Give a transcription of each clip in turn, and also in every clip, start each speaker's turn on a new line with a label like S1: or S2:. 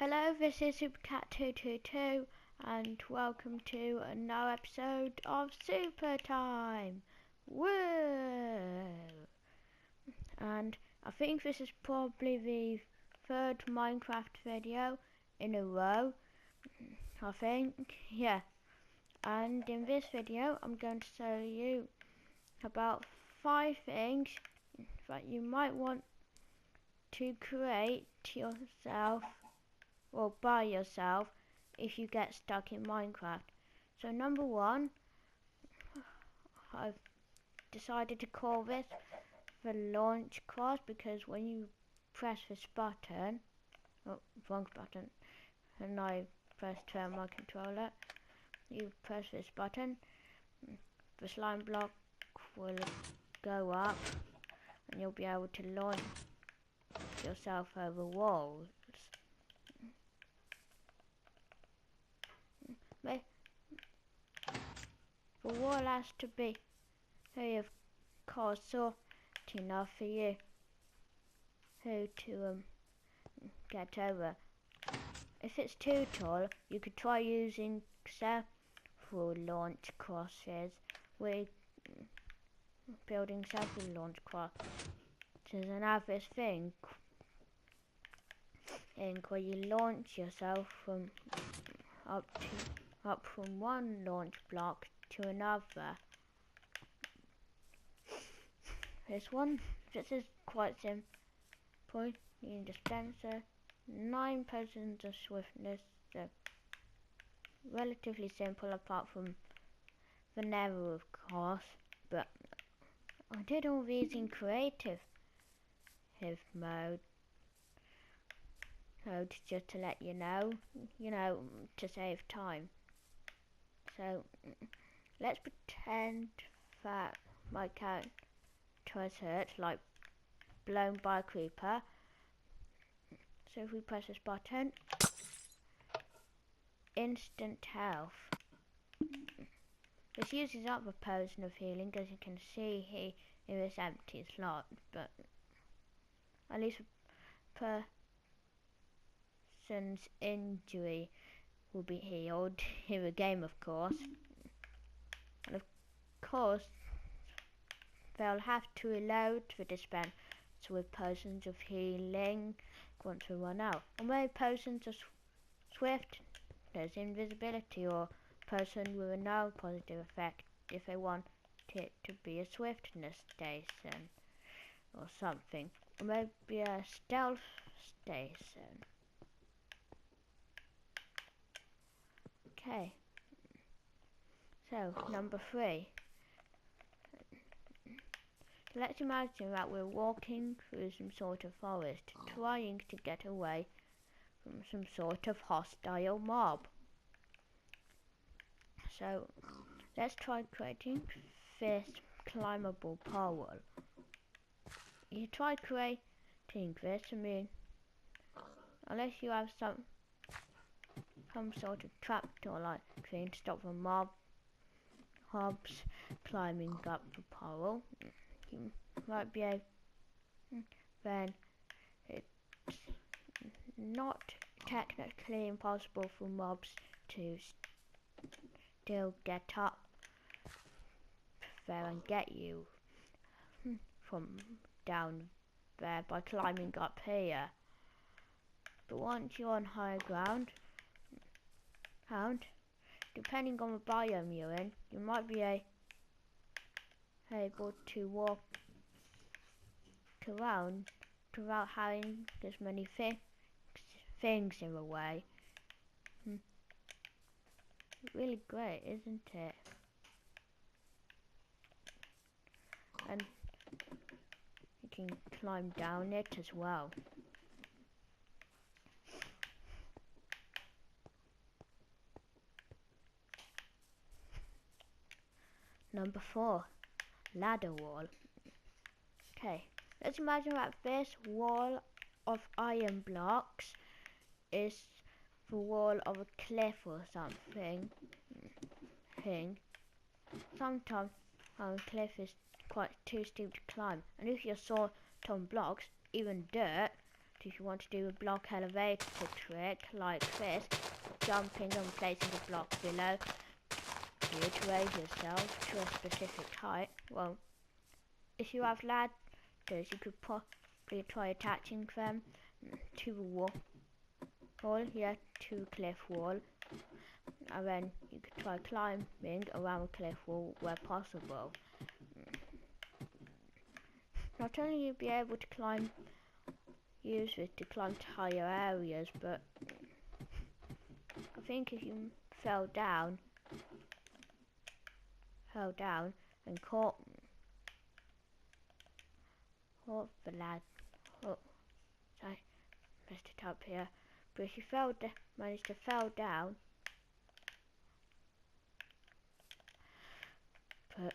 S1: Hello, this is Supercat222 and welcome to another episode of Super Time. Woo! And I think this is probably the third Minecraft video in a row. I think, yeah. And in this video I'm going to tell you about 5 things that you might want to create yourself or by yourself if you get stuck in Minecraft. So number 1, I've decided to call this the launch cross, because when you press this button, wrong button, and I press turn my controller, you press this button, the slime block will go up and you'll be able to launch yourself over walls. The wall has to be, of course, short enough for you to get over. If it's too tall, you could try using several launch crosses. We're building several launch crosses, and have this thing where you launch yourself from up from one launch block to another. This is quite simple. You need a dispenser, 9 potions of swiftness, so relatively simple apart from the nether, of course, but I did all these in creative mode just to let you know, to save time. So let's pretend that my character was hurt, like blown by a creeper. So if we press this button, instant health. This uses up the potion of healing, as you can see here in this empty slot, but at least the person's injury will be healed in the game, of course. And of course, they'll have to reload the dispenser with potions of healing once we run out. And maybe potions of swiftness, invisibility, or potion with a no positive effect if they want it to be a swiftness station or something. Or maybe a stealth station. Okay. So, number 3. Let's imagine that we're walking through some sort of forest, trying to get away from some sort of hostile mob. So, let's try creating this climbable pole. You try creating this, unless you have some sort of trapdoor like thing to stop the mobs climbing up the pole, you might be able, then it's not technically impossible for mobs to still get up there and get you from down there by climbing up here. But once you're on higher ground, depending on the biome you're in, you might be able to walk around without having as many things in the way. Really great, isn't it? And you can climb down it as well. Number 4, ladder wall. Okay, let's imagine that this wall of iron blocks is the wall of a cliff or something. Sometimes a cliff is quite too steep to climb, and if you're short on blocks, even dirt, if you want to do a block elevator trick like this, jumping and placing a block below you to raise yourself to a specific height. Well, if you have ladders, you could probably try attaching them to a wall, yeah, to a cliff wall, and then you could try climbing around a cliff wall where possible. Not only you'll be able to use it to climb to higher areas, but I think if you fell down and caught the lad, sorry, messed it up here. But if you managed to fell down, but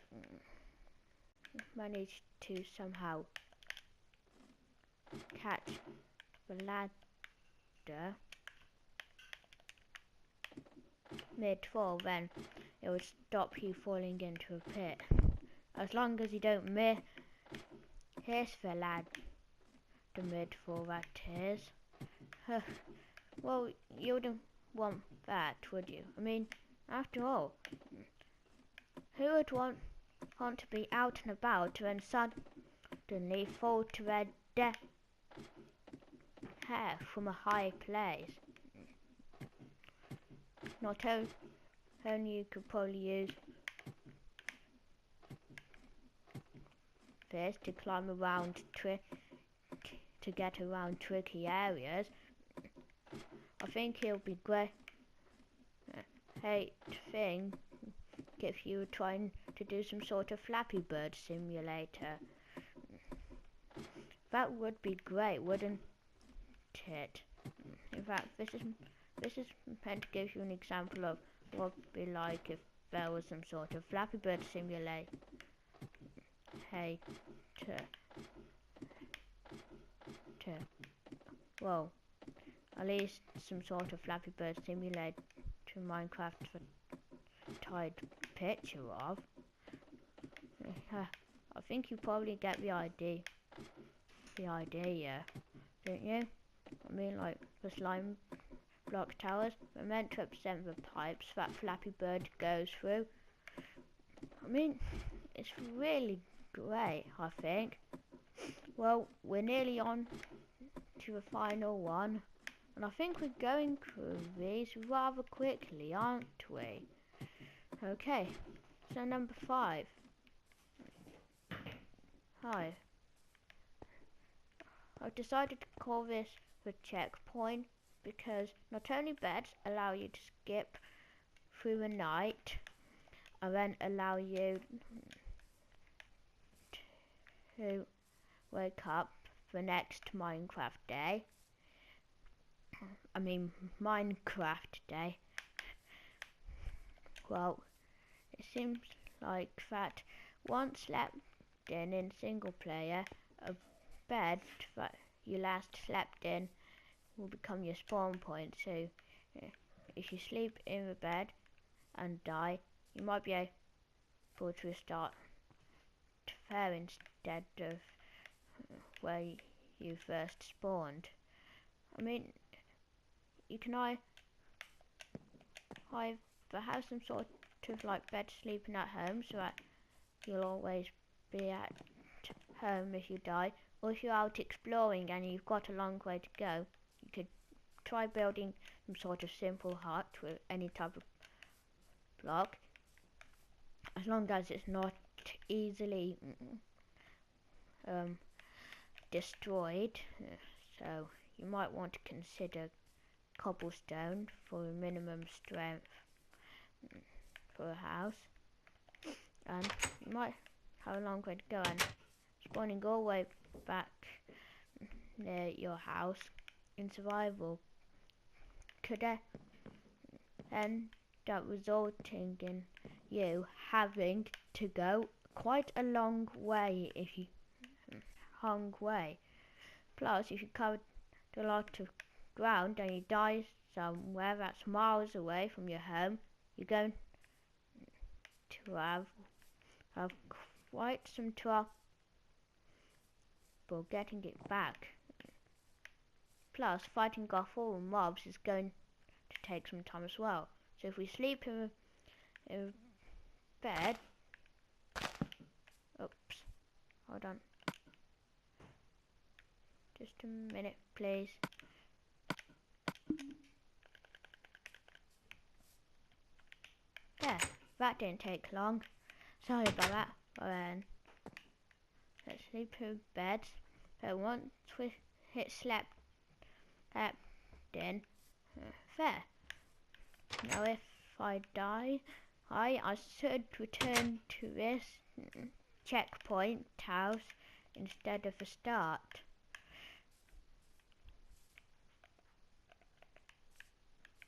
S1: managed to somehow catch the ladder mid-fall, then it would stop you falling into a pit. As long as you don't miss the ladder mid-fall, that is. Well, you wouldn't want that, would you? I mean, after all, who would want to be out and about and suddenly fall to their death from a high place? Not only you could probably use this to climb around to get around tricky areas. I think it'll be great thing if you were trying to do some sort of Flappy Bird simulator. That would be great, wouldn't it? In fact, this is meant to give you an example of what it would be like if there was some sort of Flappy Bird simulator. Well, at least some sort of Flappy Bird simulator Minecraft for tied picture of. I think you probably get the idea, don't you? I mean, like the slime block towers, they're meant to represent the pipes that Flappy Bird goes through. I mean, it's really great, I think. Well, we're nearly on to the final one, and I think we're going through these rather quickly, aren't we? Okay, so number 5. Hi. I've decided to call this the checkpoint because not only beds allow you to skip through the night and then allow you to wake up the next Minecraft day. Well, it seems like that once slept in single player, a bed that you last slept in will become your spawn point. So if you sleep in the bed and die, you might be able to restart there instead of where you first spawned. I mean, you can either have some sort of like bed sleeping at home so that you'll always be at home if you die, or if you're out exploring and you've got a long way to go, you could try building some sort of simple hut with any type of block, as long as it's not easily destroyed. So you might want to consider cobblestone for a minimum strength for a house, and you might have a long way to go, and spawning all the way back near your house in survival could end up resulting in you having to go quite a long way Plus, if you covered a lot of ground and you die somewhere that's miles away from your home, you're going to have quite some trouble getting it back. Plus, fighting off all mobs is going to take some time as well. So if we sleep in bed... Oops. Hold on. Just a minute, please. There. That didn't take long. Sorry about that. But then... Let's sleep in bed. So once we hit slept in... There. Now if I die, I should return to this checkpoint house instead of the start.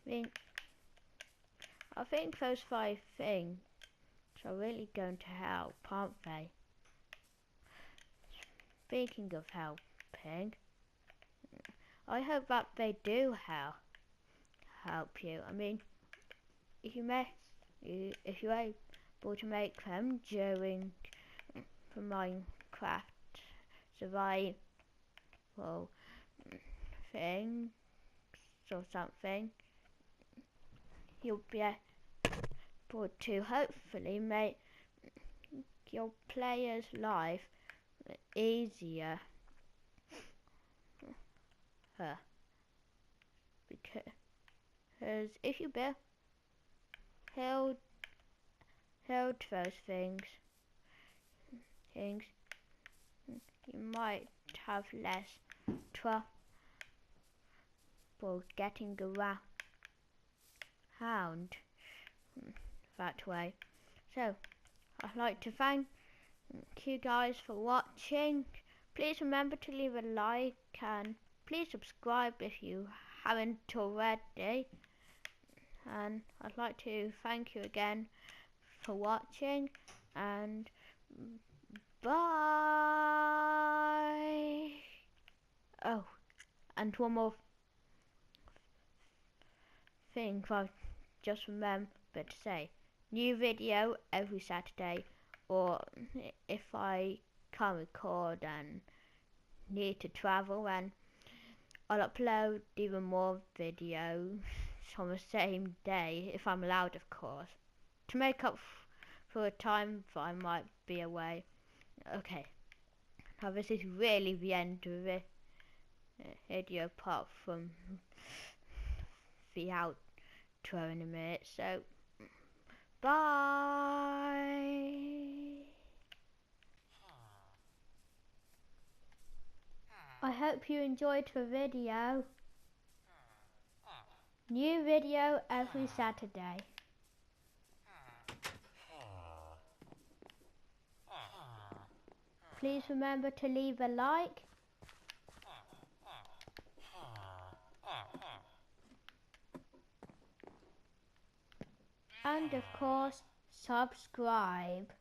S1: I think those 5 things are really going to help, aren't they? Speaking of helping, I hope that they do help you. I mean, if you're able to make them during the Minecraft survival thing or something, you'll be able to hopefully make your player's life easier. Because if you build those things, you might have less trouble getting around that way. So, I'd like to thank you guys for watching. Please remember to leave a like and please subscribe if you haven't already. And I'd like to thank you again for watching, and bye. Oh, and one more thing I just remembered to say. New video every Saturday, or if I can't record and need to travel, and I'll upload even more videos on the same day, if I'm allowed of course, to make up for a time that I might be away. Okay, now this is really the end of the video apart from the outro in a minute, so bye. I hope you enjoyed the video. New video every Saturday. Please remember to leave a like. And of course, subscribe.